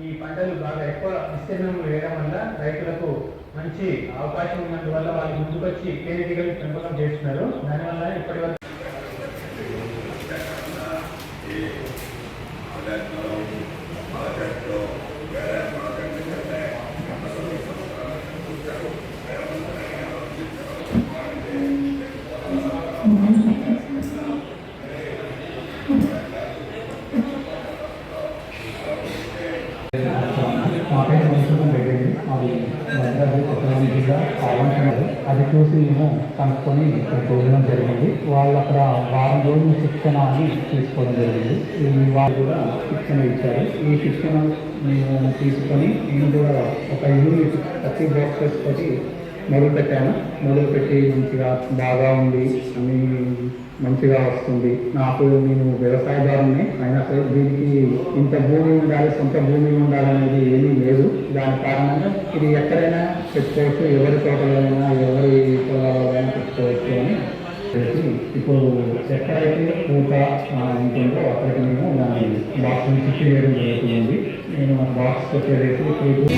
ఈ పంటలు బాగా ఎక్కువ విస్తీర్ణంలో వేయడం వల్ల రైతులకు మంచి అవకాశం ఉన్నందువల్ల వాళ్ళు ముందుకొచ్చి తేనెటీగలు పెంపకం చేస్తున్నారు. దానివల్ల ఇప్పటి వరకు అది చూసి మేము కనుక్కొని చూడడం జరిగింది. వాళ్ళు అక్కడ వారం రోజులు శిక్షణ అని తీసుకోవడం జరిగింది. వాళ్ళు కూడా శిక్షణ ఇచ్చారు. ఈ శిక్షణ మేము తీసుకొని నేను కూడా ఒక యూనిట్ 30 బాక్సెస్ తోటి మొదలుపెట్టి మంచిగా బాగా ఉంది, అన్ని మంచిగా వస్తుంది. నేను వ్యవసాయదారుని అయినా సరే దీనికి ఇంత భూమి ఉండాలి, సొంత భూమి ఉండాలనేది ఏమీ లేదు. దాని కారణంగా ఇది ఎక్కడైనా పెట్టుకోవచ్చు, ఎవరి తోటలైనా ఎవరి పొలాలైనా పెట్టుకోవచ్చు అని చెప్పి ఇప్పుడు ఎక్కడైతే పూట ఉంటుందో అక్కడికి మేము దాన్ని బాక్స్ని చిట్టి వేయడం జరుగుతుంది. నేను బాక్స్ వచ్చేసి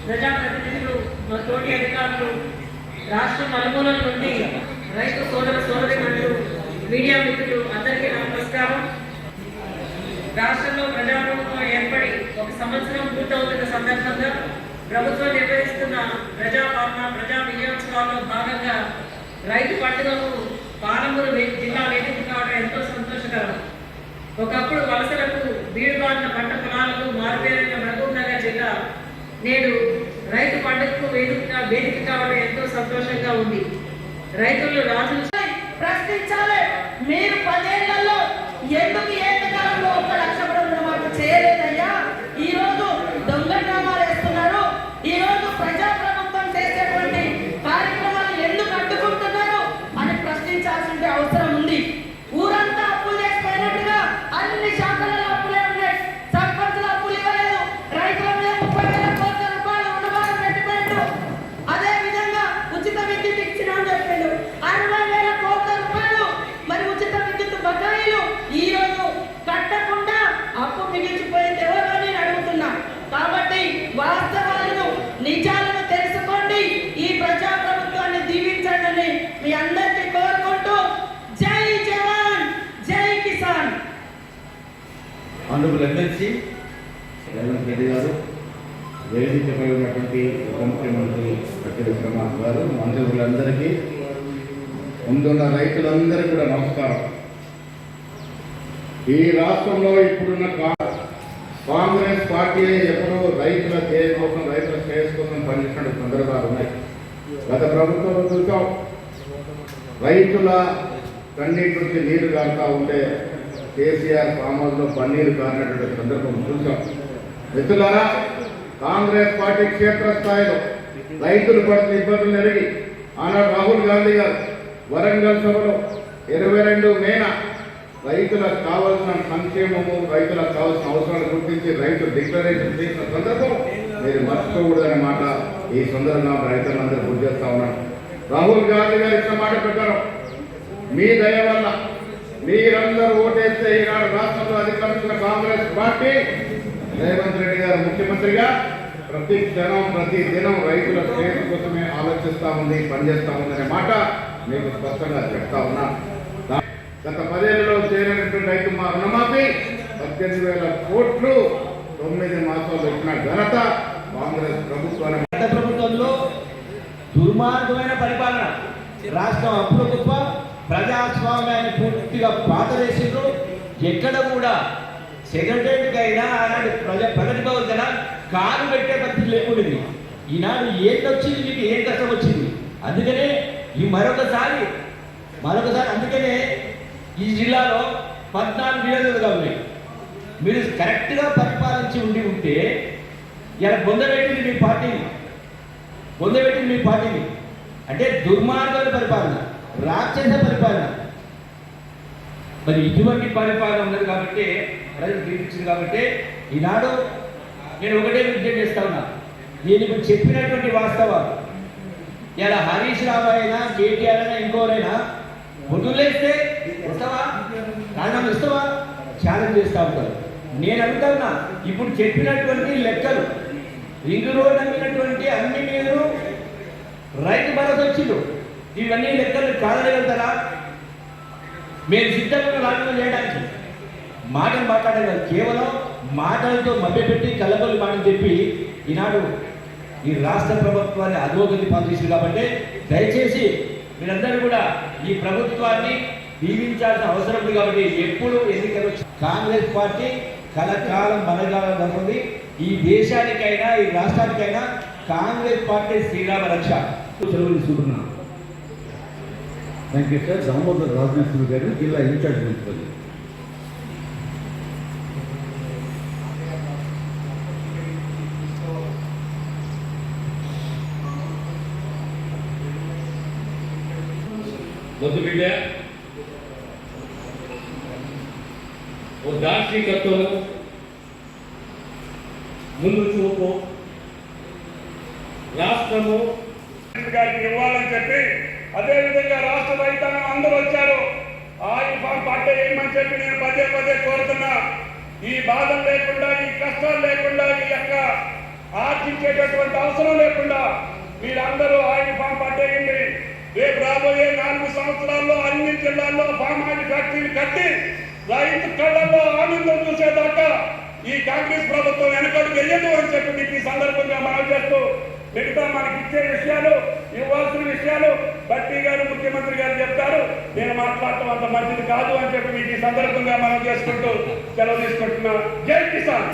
ప్రజాప్రతినిధులు, తోటి అధికారులు, రాష్ట్ర నలుమూలల నుండి రైతు సోదరిమణులు, మీడియా మిత్రులు అందరికీ నమస్కారం. రాష్ట్రంలో ప్రజాప్రభుత్వం ఏర్పడి 1 సంవత్సరం పూర్తవుతున్న సందర్భంగా ప్రభుత్వం నిర్వహిస్తున్న ప్రజాపాలన ప్రజా వినియోగంలో భాగంగా రైతు పండుగకు పాలమూరు జిల్లా వేదిక కావడం ఎంతో సంతోషకరం. ఒకప్పుడు వలసలకు బీడుబారిన పంట పొలాలకు మారుపేరైన మహబూబ్ నగర్ జిల్లా నేడు రైతు పండుగకు వేదిక కావడం ఎంతో సంతోషంగా ఉంది. రైతులు రాజులు ప్రశ్నించాలి. మీరు 10 ఏళ్లలో ఎందుకు ఏకకాలంలో 1 లక్ష రుణమాఫీ చేయలేదయ్యా? ఈ రోజు దొంగ డ్రామాలు వేస్తున్నారు. ఈ రోజు ప్రజాప్రభుత్వం చేసేటువంటి కార్యక్రమాలు ఎందుకు అడ్డుకుంటున్నారు అని ప్రశ్నించాల్సిన అవసరం ఉంది. ఊరంతా అప్పులు చేసిపోయినట్టుగా అన్ని శాఖలలో అప్పులే ఉన్నాయి. సర్పంచుల అప్పులు ఇవ్వలేదు, రైతుల మీద 30,000 కోట్ల రూపాయలు రుణమాఫీ పెట్టిపోయాడు. అదే విధంగా ఉచిత విద్యుత్ ఇచ్చినా అని చెప్పిండు. 60,000 కోట్ల రూపాయలు మరి ఉచిత విద్యుత్ బకాయిలు ఈ రోజు కట్టకుండా అప్పు మిగిల్చిపోయింది ఎవరు అని అడుగుతున్నా. కాబట్టి వాస్తవాలను నిజాలను తెలుసుకోండి. ఈ ప్రజా ప్రభుత్వాన్ని దీవించండి మీ అందరికీ కోరుకుంటూ జై జవాన్ జై కిసాన్. ఆనరబుల్ ఎమ్మెల్సీ రేవంత్ రెడ్డి గారు, వేదికపై ఉన్నటువంటి ఉప ముఖ్యమంత్రి పట్టి విక్రమార్క గారు, మంత్రులందరికీ, ముందున్న రైతులందరికీ కూడా నమస్కారం. ఈ రాష్ట్రంలో ఇప్పుడున్న కాంగ్రెస్ పార్టీ ఎప్పుడూ రైతుల ధ్యేయం కోసం, రైతుల శ్రేయస్ కోసం పనిచేసిన సందర్భాలు ఉన్నాయి. గత ప్రభుత్వంలో చూసాం, రైతుల కన్నీటి నుంచి నీరు కారుతా ఉంటే కేసీఆర్ ఫామ్లో పన్నీరు కారినటువంటి సందర్భం చూసాం. మిత్రులారా, కాంగ్రెస్ పార్టీ క్షేత్రస్థాయిలో రైతులు పడుతున్న ఇబ్బందులు ఎరిగి ఆనాడు రాహుల్ గాంధీ గారు వరంగల్ సభలో 22 మేన రైతులకు కావాల్సిన సంక్షేమము, రైతులకు కావాల్సిన అవసరాలు గుర్తించి రైతు డిక్లరేషన్ చేసిన సందర్భం మీరు మర్చిపోకూడదనే మాట ఈ సందర్భంగా రైతులందరూ గుర్తు చేస్తా ఉన్నాను. రాహుల్ గాంధీ గారు ఇచ్చిన మాట ప్రకారం మీ దయ వల్ల మీరందరూ ఓటేస్తే ఈనాడు రాష్ట్రంలో అధికారంలో కాంగ్రెస్ పార్టీ రేవంత్ రెడ్డి గారు ముఖ్యమంత్రిగా ప్రతి క్షణం ప్రతి దినం రైతుల శ్రేయస్సు కోసమే ఆలోచిస్తూ ఉంది, పనిచేస్తూ ఉందనే మాట మీకు స్పష్టంగా చెప్తా ఉన్నా. గత 10 ఏళ్లలో చేయనటువంటి రైతు మా రుణమాఫీ 18,000 కోట్లు 9 మాసాల్లో ఇచ్చిన ఘనత కాంగ్రెస్ ప్రభుత్వాన్ని. గత ప్రభుత్వంలో దుర్మార్గమైన పరిపాలన, రాష్ట్రం అప్పుల గొప్ప, ప్రజాస్వామ్యాన్ని పూర్తిగా పాతరేసిండ్రు. ఎక్కడ కూడా సెక్రటరీకి అయినా ఆనాడు ప్రగతి భవన్ కదా కారు పెట్టే పరిస్థితి లేకుండేది. ఈనాడు ఏంటొచ్చింది, మీకు ఏం కష్టం వచ్చింది? అందుకనే ఈ మరొకసారి అందుకనే ఈ జిల్లాలో 14 నియోజకవర్గాలు ఉన్నాయి. మీరు కరెక్ట్గా పరిపాలించి ఉంటే ఇలా పొందబెట్టింది మీ పార్టీని అంటే దుర్మార్గమైన పరిపాలన, రాక్షస పరిపాలన. మరి ఇటువంటి పరిపాలన ఉన్నది కాబట్టి ప్రజలు తీర్చింది కాబట్టి ఈనాడు నేను ఒకటే విజ్ఞప్తి చేస్తా ఉన్నా. నేను ఇప్పుడు చెప్పినటువంటి వాస్తవాలు ఇలా హరీష్ రావు అయినా కేటీఆర్ అయినా ఇంకోరైనా వదిలేస్తే వస్తావా, రాజీనామా ఇస్తావా, ఛాలెంజ్ చేస్తూ ఉంటారు. నేను అడుగుతున్నా, ఇప్పుడు చెప్పినటువంటి లెక్కలు రింగ్ రోడ్ అమ్మినటువంటి అన్ని మీరు రైతు భరోసా వచ్చిండు, ఇవన్నీ లెక్కలు కాదగలుగుతారా? మేము సిద్ధంగా రాజీనామా చేయడానికి మాటలు మాట్లాడలేదు, కేవలం మాటలతో మభ్యపెట్టి కళ్ళబొల్లి మాటలు చెప్పి ఈనాడు ఈ రాష్ట్ర ప్రభుత్వాన్ని అధోగతి పాల్చేసింది. కాబట్టి దయచేసి మీరందరూ కూడా ఈ ప్రభుత్వాన్ని దీవించాల్సిన అవసరం ఉంది. కాబట్టి ఎప్పుడు ఎన్నికలు వచ్చి కాంగ్రెస్ పార్టీ కలకాలం మనగాలనుకుంది. ఈ దేశానికైనా ఈ రాష్ట్రానికైనా కాంగ్రెస్ పార్టీ శ్రీరామ రక్ష. సెలవు తీసుకుంటున్నాను. Thank you sir. Damodar Rajanarasimha గారు, జిల్లా ఇన్ఛార్జ్ మంత్రి. వద్దు బిడ్డ, ఓ దార్శనికత్వము, ముందు చూపు, రాష్ట్రము గారికి ఇవ్వాలని చెప్పి, అదేవిధంగా రాష్ట్ర రైతాంగం అందరూ వచ్చారు. ఆయుఫామ్ పట్ట వేయమని చెప్పి నేను పదే కోరుతున్నా. ఈ బాధలు లేకుండా, ఈ కష్టాలు లేకుండా, ఈ యొక్క ఆర్జించేటటువంటి అవసరం లేకుండా మీరందరూ ఆయుఫామ్ పట్టేయండి. రేపు రాబోయే 4 సంవత్సరాల్లో అన్ని జిల్లాల్లో ఫామ్ ఆయిల్ ఫ్యాక్టరీలు కట్టి రైతు కళ్ళల్లో ఆనందం చూసేదాకా ఈ కాంగ్రెస్ ప్రభుత్వం వెనకడుగు వెయ్యదు అని చెప్పి మీకు ఈ సందర్భంగా మనం చేస్తూ, మిగతా మనకి ఇచ్చే విషయాలు, ఇవ్వాల్సిన విషయాలు బట్టి గారు ముఖ్యమంత్రి గారు చెప్తారు. నేను మాట్లాడటం అంత మంచిది కాదు అని చెప్పి మీకు ఈ సందర్భంగా మనం చేసుకుంటూ సెలవు తీసుకుంటున్నా. జై కిసాన్.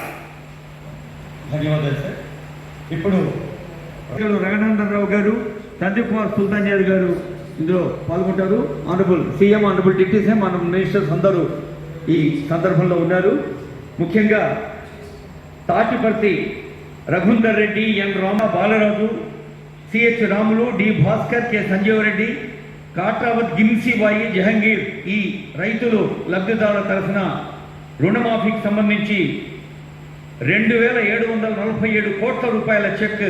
ధన్యవాదాలు సార్. ఇప్పుడు రఘునందన్ రావు గారు, సందీప్ కుమార్ సుల్తాన్యాద్ గారు ఇందులో పాల్గొంటారు. Honourable CM, honourable deputy CM, honourable ministers అందరూ ఈ సందర్భంలో ఉన్నారు. ముఖ్యంగా Tatiparthi Raghundar Reddy, N Rama Balaraju, CH Ramulu, D Bhaskar, K Sanjeevareddy, Katravath, Gimsibai, Jahangir ఈ రైతులు లబ్ధిదారుల తరఫున రుణమాఫీకి సంబంధించి 2,747 కోట్ల రూపాయల చెక్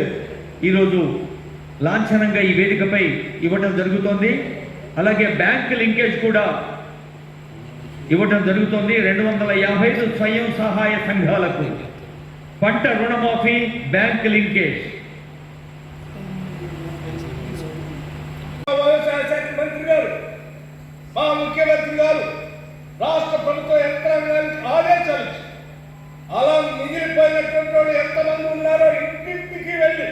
ఈరోజు లాంఛనంగా ఈ వేదికపై ఇవ్వటం జరుగుతోంది. అలాగే బ్యాంక్ లింకేజ్ కూడా ఇవ్వటం జరుగుతోంది. 255 స్వయం సహాయ సంఘాలకు పంట రుణమాఫీ, బ్యాంక్ లింకేజ్. వ్యవసాయ శాఖ మంత్రి గారు, మా ముఖ్యమంత్రి గారు రాష్ట్ర ప్రభుత్వ యంత్రాంగానికి ఆదేశాలు అలా మిగిలిపోయినటువంటి వాళ్ళు ఎంతమంది ఉన్నారో ఇంటింటికి వెళ్ళి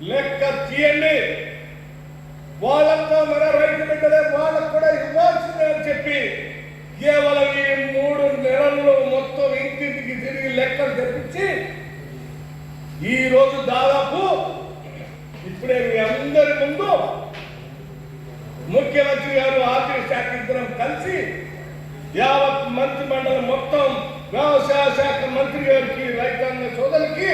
లెక్క తీయండి. వాళ్ళంతా మన రైతు బిడ్డలే, వాళ్ళకు కూడా ఇవ్వాల్సిందే అని చెప్పి కేవలం ఈ 3 నెలల్లో మొత్తం ఇంటింటికి తిరిగి లెక్కలు తెప్పించి ఈరోజు దాదాపు ఇప్పుడే మీ అందరి ముందు ముఖ్యమంత్రి గారు, ఆర్థిక శాఖ ఇద్దరం కలిసి యావత్ మంత్రి మండలి మొత్తం వ్యవసాయ శాఖ మంత్రి గారికి, రైతాంగ సోదరికి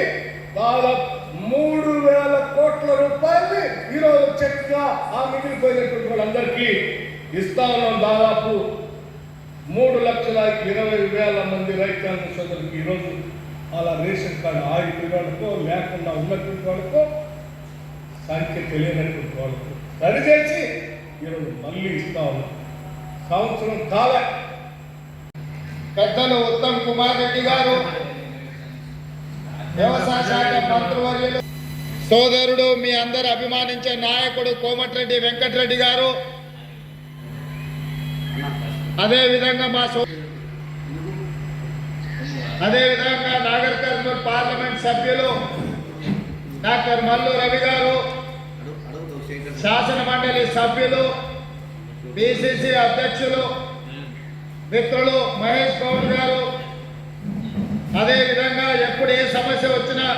దాదాపు 3,000 కోట్ల రూపాయలు ఈరోజు చెక్ గా ఆ మిగిలిపోయినటువంటి వాళ్ళందరికీ ఇస్తా ఉన్నాం. దాదాపు 3,20,000 మంది రైతాంగ సోదరులకి ఈరోజు అలా రేషన్ కార్డు ఆగిపోయిన వాళ్ళకో లేకుండా ఉన్నటువంటి వాళ్ళకో సంఖ్య తెలియనటువంటి వాళ్ళకు సరిచేసి ఈరోజు మళ్ళీ ఇస్తా ఉన్నాం. సంవత్సరం కాలే. పెద్దలు ఉత్తమ్ కుమార్ రెడ్డి గారు, వ్యవసాయ శాఖ మంత్రివర్యులు, సోదరుడు మీ అందరు అభిమానించే నాయకుడు కోమటిరెడ్డి వెంకటరెడ్డి గారు, అదేవిధంగా అదేవిధంగా నాగర్ కర్నూలు పార్లమెంట్ సభ్యులు డాక్టర్ మల్లు రవి గారు, శాసన మండలి సభ్యులు, పిసిసి అధ్యక్షులు మిత్రులు మహేష్ గౌడ్ గారు, అదేవిధంగా ఎప్పుడు ఏ సమస్య వచ్చినా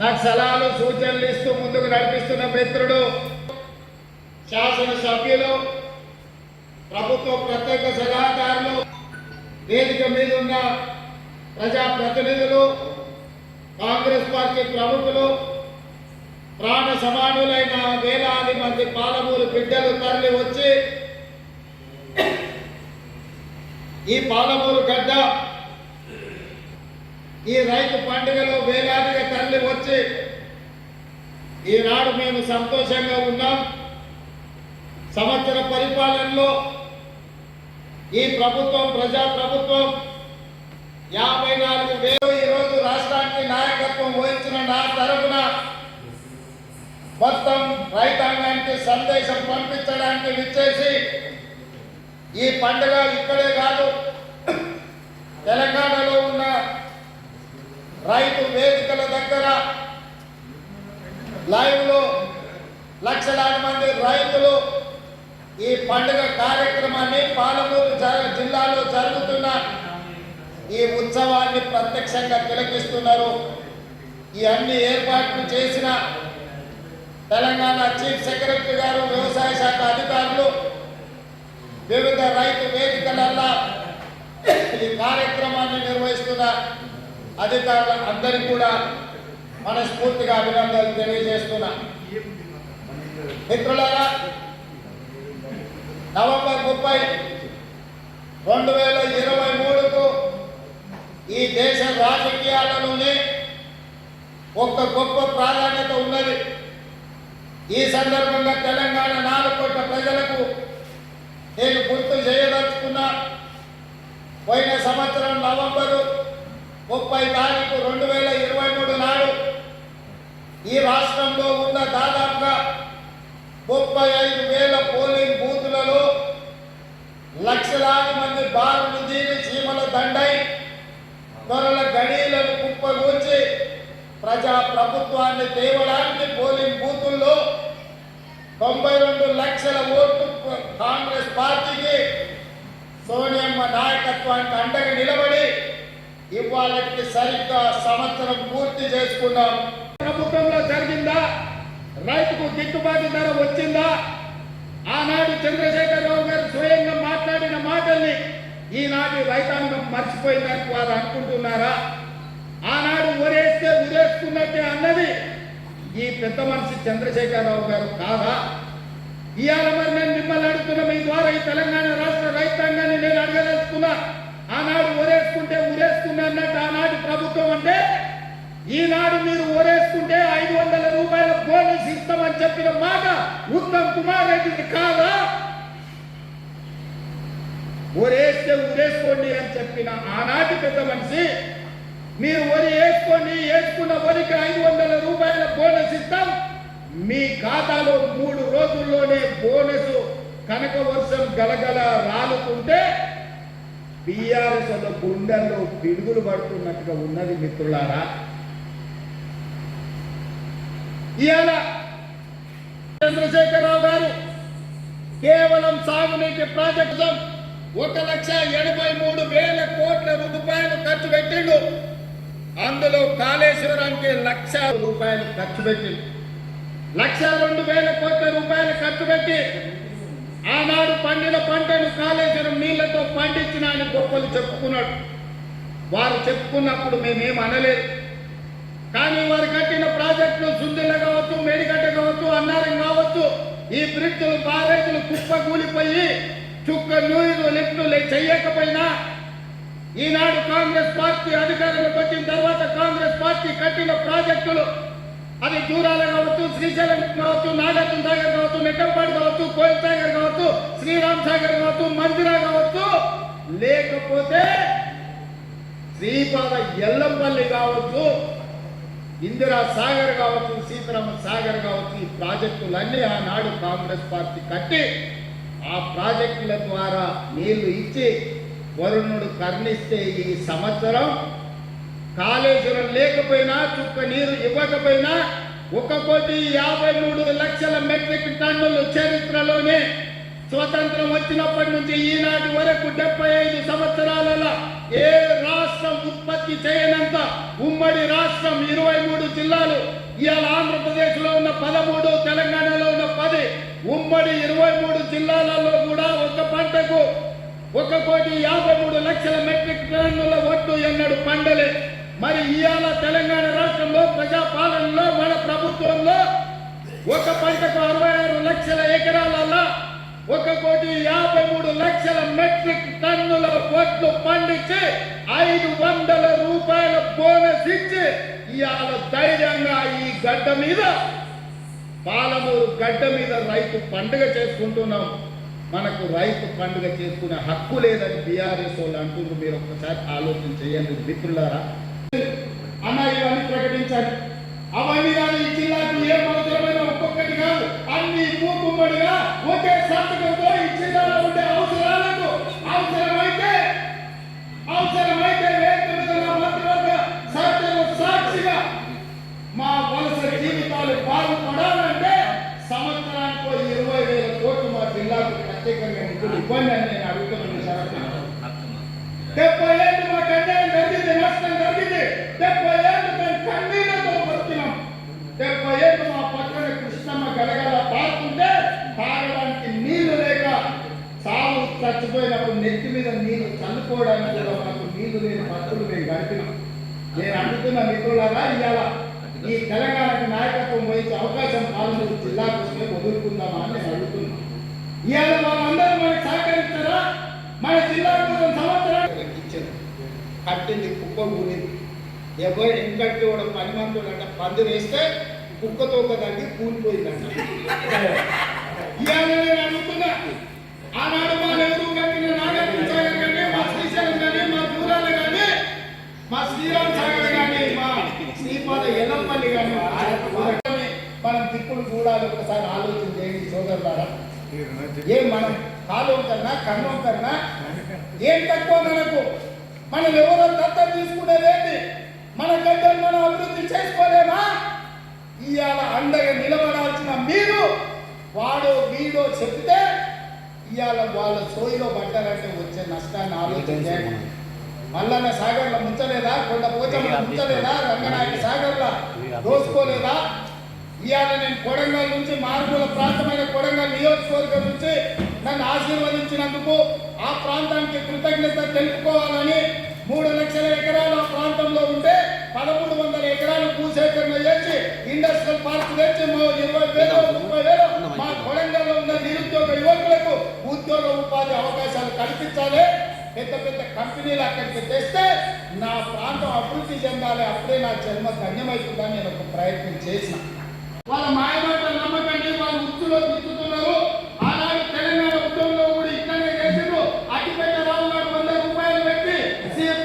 నాకు సలహాలు సూచనలు ఇస్తూ ముందుకు నడిపిస్తున్న మిత్రుడు శాసన సభ్యులు, ప్రభుత్వ ప్రత్యేక సలహాదారులు, వేదిక మీద ఉన్న ప్రజాప్రతినిధులు, కాంగ్రెస్ పార్టీ ప్రముఖులు, ప్రాణ సమానులైన వేలాది మంది పాలమూరు బిడ్డలు తరలి వచ్చి ఈ పాలమూరు గడ్డ ఈ రైతు పండుగలో వేలాదిగా తరలి వచ్చి ఈనాడు మేము సంతోషంగా ఉన్నాం. సంవత్సర పరిపాలనలో ఈ ప్రభుత్వం ప్రజాప్రభుత్వం 54,000 ఈరోజు రాష్ట్రానికి నాయకత్వం వహించిన నా తరఫున మొత్తం రైతాంగానికి సందేశం పంపించడానికి విచ్చేసి ఈ పండుగ ఇక్కడే కాదు తెలంగాణలో ఉన్న రైతు వేదికల దగ్గర లైవ్ లో లక్షలాది మంది రైతులు ఈ పండుగ కార్యక్రమాన్ని పాలమూరు జిల్లాలో జరుగుతున్న ఈ ఉత్సవాన్ని ప్రత్యక్షంగా తిలకిస్తున్నారు. ఈ అన్ని ఏర్పాట్లు చేసిన తెలంగాణ చీఫ్ సెక్రటరీ గారు, వ్యవసాయ శాఖ అధికారులు, వివిధ రైతు వేదికలల్లో ఈ కార్యక్రమాన్ని నిర్వహిస్తున్న అధికారులు అందరికీ కూడా మనస్ఫూర్తిగా అభినందనలు తెలియజేస్తున్నా. మిత్రులారా, నవంబర్ 30, 2023కు ఈ దేశ రాజకీయాలలోనే ఒక గొప్ప ప్రాధాన్యత ఉన్నది. ఈ సందర్భంగా తెలంగాణ 4 కోట్ల ప్రజలకు నేను గుర్తు చేయదలుచుకున్నా. పోయిన సంవత్సరం నవంబరు 30 తారీఖు 2023 నాడు ఈ రాష్ట్రంలో ఉన్న దాదాపుగా 35,000 పోలింగ్ బూతులలో లక్షలాది మంది బారులు తీరి చీమల దండై దొరల గడీలను కుప్పగూర్చి ప్రజా ప్రభుత్వాన్ని తేవడానికి పోలింగ్ బూతుల్లో 92 లక్షల ఓట్లు కాంగ్రెస్ పార్టీకి సోనియమ్మ నాయకత్వానికి అండగా నిలబడి ఇవాళకి సరిగ్గా సంవత్సరం పూర్తి చేసుకున్నాం. ప్రభుత్వంలో జరిగిందా? రైతుకు గిట్టుబాటు ధర వచ్చిందా? ఆనాడు చంద్రశేఖరరావు గారు స్వయంగా మాట్లాడిన మాటల్ని ఈనాటి రైతాంగం మర్చిపోయిందని వారు అనుకుంటున్నారా? ఆనాడు ఊరేస్తే ఊరేసుకున్నట్టే అన్నది ఈ పెద్ద మనిషి చంద్రశేఖరరావు గారు కాదా? ఇవాళ మరి నేను మిమ్మల్ని అడుగుతున్నా, మీ ద్వారా ఈ తెలంగాణ రాష్ట్ర రైతాంగాన్ని నేను అడగదలుచుకున్నా. ఆనాడు ఊరేసుకుంటే ఊరేసుకున్నా అన్నట్టు ఆనాటి ప్రభుత్వం అంటే, ఈనాడు మీరు ఊరేసుకుంటే 500 రూపాయల బోనస్ ఇస్తామని చెప్పిన మాట ఉత్తమ్ కుమార్ రెడ్డికి కాదా? ఊరేస్తే ఊరేసుకోండి అని చెప్పిన ఆనాటి పెద్ద మనిషి, మీరు వరి వేసుకోండి, వేసుకున్న వరికి 500 రూపాయల బోనస్ ఇస్తాం, మీ ఖాతాలో 3 రోజుల్లోనే బోనస్ కనక వర్షం గలగల రాలుతుంటే బీఆర్ఎస్ వాళ్ళ గుండెల్లో పిడుగులు పడుతున్నట్టుగా ఉన్నది. మిత్రులారా, ఇవాళ చంద్రశేఖరరావు గారు కేవలం సాగునీటి ప్రాజెక్టు 1,83,000 కోట్ల రూపాయలు ఖర్చు పెట్టిండు. అందులో కాళేశ్వరానికి 1,00,000 రూపాయలు ఖర్చు పెట్టిండు. 1,02,000 కోట్ల రూపాయలు ఖర్చు పెట్టి ఆనాడు పండిన పంటను కాళేశ్వరం నీళ్లతో పండించిన ఆయన గొప్పలు చెప్పుకున్నాడు. వారు చెప్పుకున్నప్పుడు మేమేం అనలేదు. కానీ వారు కట్టిన ప్రాజెక్టులు సుందిల్ల కావచ్చు, మేడిగడ్డ కావచ్చు, అన్నారం కావచ్చు, ఈ బ్రిడ్జులు బారేజులు కుప్పకూలిపోయి చుక్క నీరు లిఫ్టులు చెయ్యకపోయినా ఈనాడు కాంగ్రెస్ పార్టీ అధికారంలోకి వచ్చిన తర్వాత కాంగ్రెస్ పార్టీ కట్టిన ప్రాజెక్టులు అది జూరాల కావచ్చు, శ్రీశైలం కావచ్చు, నాగార్జున సాగర్ కావచ్చు, నెట్టంపాడు కావచ్చు, కోయిల్ సాగర్ కావచ్చు, శ్రీరామ్ సాగర్ కావచ్చు, మందిరా కావచ్చు, లేకపోతే శ్రీపాద ఎల్లంపల్లి కావచ్చు, ఇందిరా సాగర్ కావచ్చు, సీతారామ సాగర్ కావచ్చు, ఈ ప్రాజెక్టులన్నీ ఆనాడు కాంగ్రెస్ పార్టీ కట్టి ఆ ప్రాజెక్టుల ద్వారా నీళ్లు ఇచ్చి వరుణుడు కర్ణిస్తే ఈ సంవత్సరం కాళేశ్వరం లేకపోయినా చుక్క నీరు ఇవ్వకపోయినా 1,53,00,000 మెట్రిక్ టన్నులు చరిత్రలోనే స్వతంత్రం వచ్చినప్పటి నుంచి ఈనాటి వరకు 75 సంవత్సరాలలో ఏ రాష్ట్రం ఉత్పత్తి చేయనంత ఉమ్మడి రాష్ట్రం 23 జిల్లాలు. ఇవాళ ఆంధ్రప్రదేశ్లో ఉన్న 13, తెలంగాణలో ఉన్న 10, ఉమ్మడి 23 జిల్లాలలో కూడా ఒక పంటకు 1,53,00,000 మెట్రిక్ టన్నుల ఒట్టు ఎన్నడు పండలే. మరి ఇవాళ తెలంగాణ రాష్ట్రంలో ప్రజాపాలనలో మన ప్రభుత్వంలో ఒక పంటకు 66 లక్షల ఎకరాలలో 1,53,00,000 మెట్రిక్ టన్నుల ఒట్లు పండించి 500 రూపాయల బోనస్ ఇచ్చి ఇవాళ ధైర్యంగా ఈ గడ్డ మీద పాలమూరు గడ్డ మీద రైతు పండుగ చేసుకుంటున్నాం. మనకు రైతు పండుగ చేసుకునే హక్కు లేదని బీఆర్ఎస్ వాళ్ళు అంటున్నారు. మీరు ఒక్కసారి ఆలోచన చేయండి మిత్రులారా. అన్న ఇవన్నీ ప్రకటించాలి. అవన్నీ కానీ ఈ జిల్లాకు ఏం అవసరమైన ఒక్కొక్కటి కాదు, అన్ని మూకుమ్మడిగా ఒకే సంతకంతో ఈ జిల్లాలో ఉండే అవసరాలకు అవసరమైతే మంత్రివర్గ సభ్యుల సాక్షిగా మా వలస జీవితాలు బాగుపడాలంటే సంవత్సరానికి 20,000 కోట్లు మా జిల్లాకు ప్రత్యేకంగా నిధులు ఇవ్వండి అని నేను అడుగుతున్నాను. షరతు 70 ఏళ్ళు మాకు అన్యాయం జరిగింది, నష్టం జరిగింది. 70 ఏళ్ళు మేము కన్నీళ్లతో బతికినాం. 70 ఏళ్ళు మా పక్కన కృష్ణమ్మ గడగడ పారుతుంటే తాగడానికి నీళ్లు లేక సాగు చచ్చిపోయినప్పుడు నెత్తి మీద నీళ్లు చల్లుకోవడానికి కూడా మాకు నీళ్లు లేని భక్తులు మేము గడిపినాం. నేను అడుగుతున్న మిత్రులారా, ఇవాళ ఈ తెలంగాణకు నాయకత్వం వహించే అవకాశం పాలమూరు జిల్లాకు వస్తే వదులుకుందామా అని నేను అడుగుతున్నాను. ఇవాళ వాళ్ళందరూ మనకు సహకరిస్తారా? మన జిల్లాకు సంవత్సరాలు ఇచ్చారు, కట్టింది కుక్క కూలింది. ఎవరు ఎంకట్టి కూడా 10 మంది పంది వేస్తే కుక్కతో ఒక దానికి కూలిపోయిందంట. ఇవాళ నేను అడుగుతున్నా, ఆనాడు మా నెహ్రూ కట్టిన నాగార్జున సాగర్ కానీ, మా శ్రీశైలం కానీ, మా దూరాలు కానీ, మా శ్రీరామ్ సాగర్ కానీ, మా శ్రీపాద ఎల్లంపల్లి కానీ మనం దిక్కులు చూడాలి. ఒకసారి ఆలోచన చేయండి సోదరులారా. ఏం మనం కాలం కన్నా కన్నం కన్నా ఏం తక్కువ మనకు? మనం ఎవరో దత్తత తీసుకునేదేంటి? మన గడ్డలు మనం అభివృద్ధి చేసుకోలేమా? ఇవాళ అండగా నిలబడాల్సిన మీరు వాడో వీడో చెప్తే ఇవాళ వాళ్ళ సోయిలో పడ్డారంటే వచ్చే నష్టాన్ని ఆలోచన చేయండి. మల్లన్న సాగర్లో ముంచలేదా? కొండ పోచమ్మలో ముంచలేదా? రంగనాయక సాగర్లో దోసుకోలేదా? ఇవాళ నేను కొడంగల్ నుంచి మారుమూల ప్రాంతమైన కొడంగల్ నియోజకవర్గం నుంచి నన్ను ఆశీర్వదించినందుకు ఆ ప్రాంతానికి కృతజ్ఞత తెలుపుకోవాలని 3 లక్షల ఎకరాలు ఆ ప్రాంతంలో ఉంటే 1,300 ఎకరాలు భూసేకరణ చేసి ఇండస్ట్రియల్ పార్క్ తెచ్చి 20,000, 30,000 మా కొడంగల్లో ఉన్న నిరుద్యోగ యువకులకు ఉద్యోగ ఉపాధి అవకాశాలు కల్పించాలి. పెద్ద పెద్ద కంపెనీలు అక్కడికి తెస్తే నా ప్రాంతం అభివృద్ధి చెందాలి. అప్పుడే నా జన్మ ధన్యమవుతుందని నేను ఒక ప్రయత్నం చేసిన. వాళ్ళ మాయమాటలు నమ్మకండి. వాళ్ళు ఉచ్చులో తిట్టుతున్నారు. ఆనాడు తెలంగాణ ఉద్యమంలో కూడా ఇక్కడే చేసిండ్రు. అగ్గిపెట్టె రావు నాడు 100 రూపాయలు పెట్టి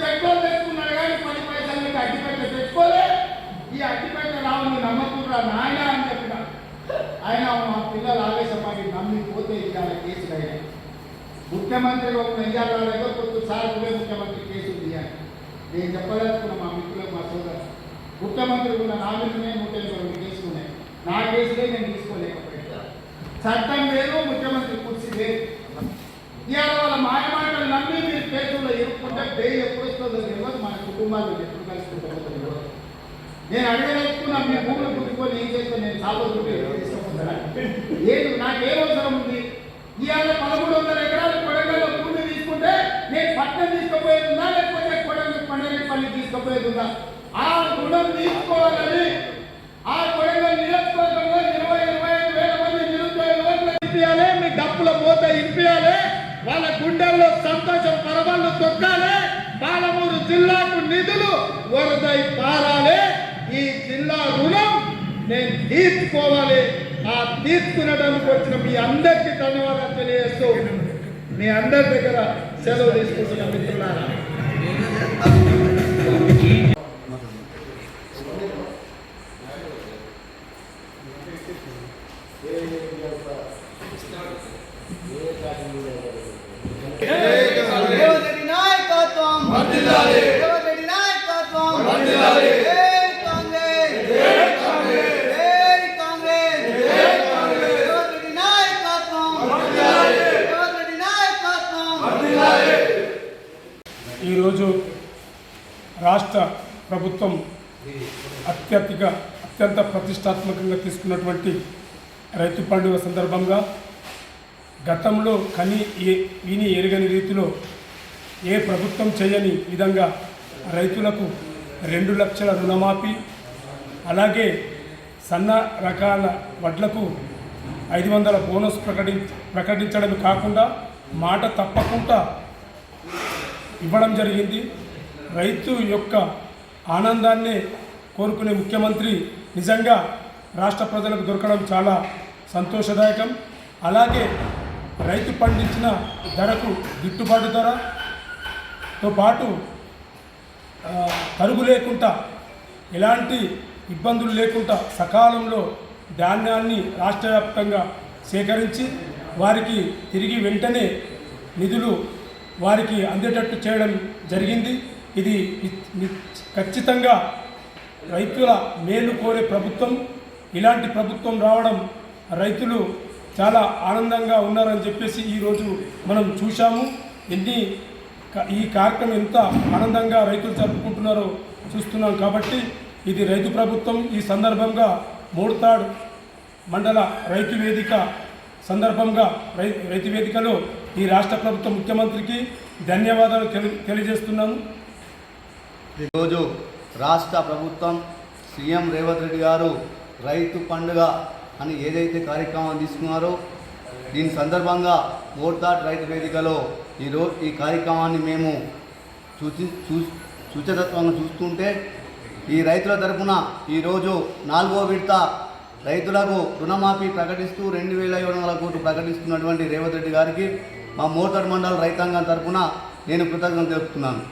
పెట్రోల్ తెచ్చుకున్నాడు కానీ 10 పైసలు పెట్టి అగ్గిపెట్టె తెచ్చుకోలే. ఈ అగ్గిపెట్టె రావుని నమ్మకుండా నాయన అని చెప్పిన ఆయన మా పిల్లలు ఆవేశపడి నమ్మిపోతే ఇవాళ కేసులు అయినాయి. ముఖ్యమంత్రిగా ఉన్న ఇవాళ కొద్దిసారి ముఖ్యమంత్రి కేసులు తీయాలి. నేను చెప్పదలుచుకున్న మా మిత్రులకు, మా సోదరు ముఖ్యమంత్రి ఉన్న నా మీదనే 182 కేసులు ఉన్నాయి. నా కేసులే నేను తీసుకోలేకపోయా. చట్టం వేరు, ముఖ్యమంత్రి కుర్చీ వేరు. ఇవాళ వాళ్ళ మాయమాటలు నమ్మి మీరు కేసుల్లో ఇరుక్కుంటే బెయిల్ ఎప్పుడు వస్తుందో తెలియదు. మన కుటుంబాలు ఎప్పుడు కలుసుకుంటుందో తెలియదు. నేను అడగదలుచుకున్నా, మీ భూములు పుట్టుకొని ఏం చేస్తే నేను సాగుతుంటే ఏది నాకేం అవసరం ఉంది? ఇవాళ 1,300 ఎకరాలు కొడంగల్లో భూమి తీసుకుంటే నేను పట్టణం తీసుకుపోయేదిందా లేకపోతే కొండపల్లి తీసుకుపోయేదిందా? ఆ రుణం తీసుకోవాలని ఆ కొడంగల్ నియోజకవర్గంలో 20,000-25,000 మంది నిరుద్యోగులు ఇప్పియాలి. మీ డప్పుల మూత ఇప్పియాలి. వాళ్ళ గుండెల్లో సంతోషం పరవాళ్ళు తొక్కాలి. పాలమూరు జిల్లాకు నిధులు వరదై పారాలి. ఈ జిల్లా రుణం నేను తీర్చుకోవాలి. ఆ తీర్చుకునడానికి వచ్చిన మీ అందరికీ ధన్యవాదాలు తెలియజేస్తూ మీ అందరి దగ్గర సెలవు తీసుకుంటున్న మిత్రులారా. ఈరోజు రాష్ట్ర ప్రభుత్వం అత్యంత ప్రతిష్టాత్మకంగా తీసుకున్నటువంటి రైతు పండుగ సందర్భంగా గతంలో విని ఎరగని రీతిలో ఏ ప్రభుత్వం చేయని విధంగా రైతులకు 2 లక్షల రుణమాఫీ, అలాగే సన్న రకాల వడ్లకు 500 బోనస్ ప్రకటించడమే కాకుండా మాట తప్పకుండా ఇవ్వడం జరిగింది. రైతు యొక్క ఆనందాన్ని కోరుకునే ముఖ్యమంత్రి నిజంగా రాష్ట్ర ప్రజలకు దొరకడం చాలా సంతోషదాయకం. అలాగే రైతు పండించిన ధరకు గిట్టుబాటు ధరతో పాటు తరుగు లేకుండా ఎలాంటి ఇబ్బందులు లేకుండా సకాలంలో ధాన్యాన్ని రాష్ట్ర వ్యాప్తంగా సేకరించి వారికి తిరిగి వెంటనే నిధులు వారికి అందేటట్టు చేయడం జరిగింది. ఇది ఖచ్చితంగా రైతుల మేలు కోరే ప్రభుత్వం. ఇలాంటి ప్రభుత్వం రావడం రైతులు చాలా ఆనందంగా ఉన్నారని చెప్పేసి ఈరోజు మనం చూశాము. ఈ కార్యక్రమం ఎంత ఆనందంగా రైతులు జరుపుకుంటున్నారో చూస్తున్నాం. కాబట్టి ఇది రైతు ప్రభుత్వం. ఈ సందర్భంగా మోడుతాడు మండల రైతు వేదిక సందర్భంగా రైతు వేదికలో ఈ రాష్ట్ర ప్రభుత్వ ముఖ్యమంత్రికి ధన్యవాదాలు తెలియజేస్తున్నాను. ఈరోజు రాష్ట్ర ప్రభుత్వం సీఎం రేవంత్ రెడ్డి గారు రైతు పండుగ అని ఏదైతే కార్యక్రమం తీసుకున్నారో దీని సందర్భంగా మోర్తాడ్ రైతు వేదికలో ఈ కార్యక్రమాన్ని మేము సూచతత్వంగా చూస్తుంటే ఈ రైతుల తరఫున ఈరోజు 4వ విడత రైతులకు రుణమాఫీ ప్రకటిస్తూ 2700 కోట్లు ప్రకటిస్తున్నటువంటి రేవంత్ రెడ్డి గారికి మా మోర్తాడ్ మండల రైతాంగం తరఫున నేను కృతజ్ఞతలు తెలుపుతున్నాను.